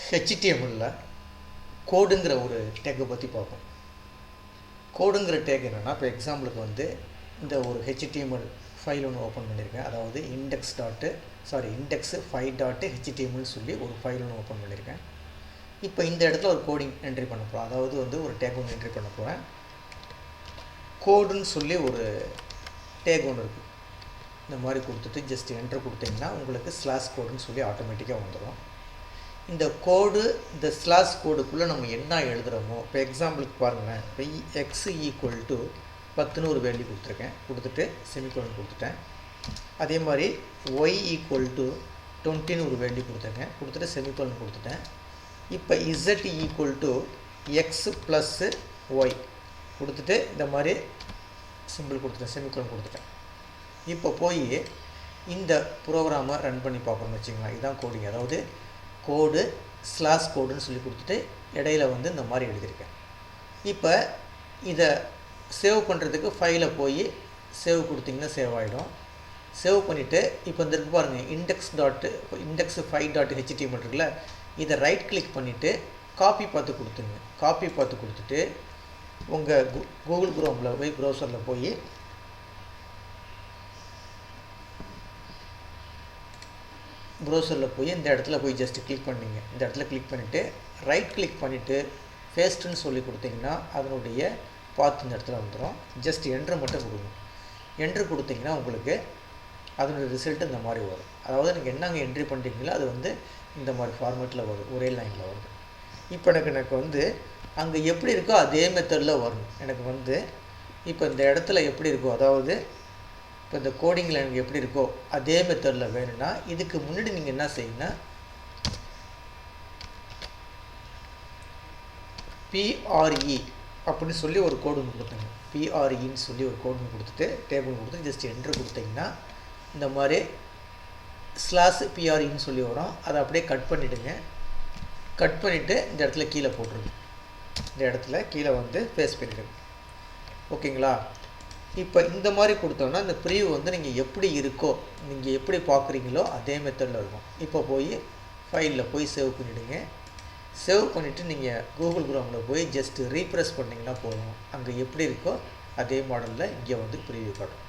ஹெச்டிஎம்எல்ல கோடுங்கிற ஒரு டேக்கை பற்றி பார்ப்போம். கோடுங்கிற டேக் என்னென்னா, இப்போ எக்ஸாம்பிளுக்கு வந்து இந்த ஒரு ஹெச்டிஎம்எல் ஃபைல் ஒன்று ஓப்பன் பண்ணியிருக்கேன். அதாவது இண்டெக்ஸ் 5.html சொல்லி ஒரு ஃபைல் ஒன்று ஓப்பன் பண்ணியிருக்கேன். இப்போ இந்த இடத்துல ஒரு கோடிங் என்ட்ரி பண்ண போகிறோம். அதாவது வந்து ஒரு டேக் ஒன்று என்ட்ரி பண்ண போகிறேன். கோடுன்னு சொல்லி ஒரு டேக் ஒன்று இருக்குது. இந்த மாதிரி கொடுத்துட்டு ஜஸ்ட் என்ட்ரு கொடுத்தீங்கன்னா உங்களுக்கு ஸ்லாஷ் கோடுன்னு சொல்லி ஆட்டோமேட்டிக்காக வந்துடும். இந்த கோடு, இந்த ஸ்லாஷ் கோடுக்குள்ளே நம்ம என்ன எழுதுகிறோமோ, இப்போ எக்ஸாம்பிளுக்கு பாருங்களேன். இப்போ எக்ஸ் ஈக்குவல் டு 10ன்னு ஒரு வேல்யூ கொடுத்துருக்கேன். கொடுத்துட்டு செமிகோலன் கொடுத்துட்டேன். அதே மாதிரி ஒய் ஈக்குவல் டு 20ன்னு ஒரு வேல்யூ கொடுத்துருக்கேன். கொடுத்துட்டு செமிகோலன் கொடுத்துட்டேன். இப்போ Z equal to X plus Y கொடுத்துட்டு இந்த மாதிரி சிம்பிள் கொடுத்துட்டேன், செமிகோலன் கொடுத்துட்டேன். இப்போ போய் இந்த ப்ரோக்ராமை ரன் பண்ணி பார்க்கணும்னு வச்சுக்கலாம். இதுதான் கோடிங். அதாவது கோடு ஸ்லாஷ் கோடுன்னு சொல்லி கொடுத்துட்டு இடையில வந்து இந்த மாதிரி எழுதியிருக்கேன். இப்போ இதை சேவ் பண்ணுறதுக்கு ஃபைலை போய் சேவ் கொடுத்திங்கன்னா சேவ் ஆகிடும். சேவ் பண்ணிவிட்டு இப்போ இந்த இருக்கு பாருங்கள், இண்டெக்ஸ் 5.html இருக்குல்ல, இதை ரைட் கிளிக் பண்ணிவிட்டு காப்பி பார்த்து கொடுத்துருங்க. காப்பி பார்த்து கொடுத்துட்டு உங்கள் கூகுள் குரோமில் போய் ப்ரௌசரில் போய் இந்த இடத்துல போய் ஜஸ்ட் கிளிக் பண்ணிங்க. இந்த இடத்துல கிளிக் பண்ணிவிட்டு ரைட் கிளிக் பண்ணிவிட்டு பேஸ்ட்டுன்னு சொல்லி கொடுத்தீங்கன்னா அதனுடைய பார்த்து இந்த இடத்துல வந்துடும். ஜஸ்ட் என்ட்ரு மட்டும் கொடுங்க. என்ட்ரு கொடுத்தீங்கன்னா உங்களுக்கு அதனுடைய ரிசல்ட் இந்த மாதிரி வரும். அதாவது நீங்கள் என்னங்க என்ட்ரி பண்ணுறீங்களோ அது வந்து இந்த மாதிரி ஃபார்மேட்டில் வரும், ஒரே லைனில் வருது. இப்போ எனக்கு வந்து அங்கே எப்படி இருக்கோ அதே மெத்தடில் வரணும். எனக்கு வந்து இப்போ இந்த இடத்துல எப்படி இருக்கோ, அதாவது இப்போ இந்த கோடிங்கில் எனக்கு எப்படி இருக்கோ அதே மெத்தடில் வேணும்னா இதுக்கு முன்னாடி நீங்கள் என்ன செய்யுங்கன்னா PRE அப்படின்னு சொல்லி ஒரு கோடு ஒன்று கொடுத்துங்க. PREன்னு சொல்லி ஒரு கோடு ஒன்று கொடுத்துட்டு டேபிள் கொடுத்து ஜஸ்ட் என்ட்ரு கொடுத்தீங்கன்னா இந்த மாதிரி ஸ்லாஷ் PREன்னு சொல்லி வரும். அதை அப்படியே கட் பண்ணிவிடுங்க. கட் பண்ணிவிட்டு இந்த இடத்துல கீழே போட்டுருங்க. இந்த இடத்துல கீழே வந்து பேஸ்ட் பண்ணிவிடுங்க. ஓகேங்களா? இப்போ இந்த மாதிரி கொடுத்தோன்னா இந்த ப்ரிவ்யூ வந்து நீங்கள் எப்படி இருக்கோ, நீங்கள் எப்படி பார்க்குறீங்களோ அதே மெத்தடில் இருக்கும். இப்போ போய் ஃபைலில் போய் சேவ் பண்ணிவிடுங்க. சேவ் பண்ணிவிட்டு நீங்கள் கூகுள் குரோமில் போய் ஜஸ்ட்டு ரீப்ரெஸ் பண்ணிங்கன்னா போதும். அங்கே எப்படி இருக்கோ அதே மாடலில் இங்கே வந்து ப்ரிவ்யூ காட்டும்.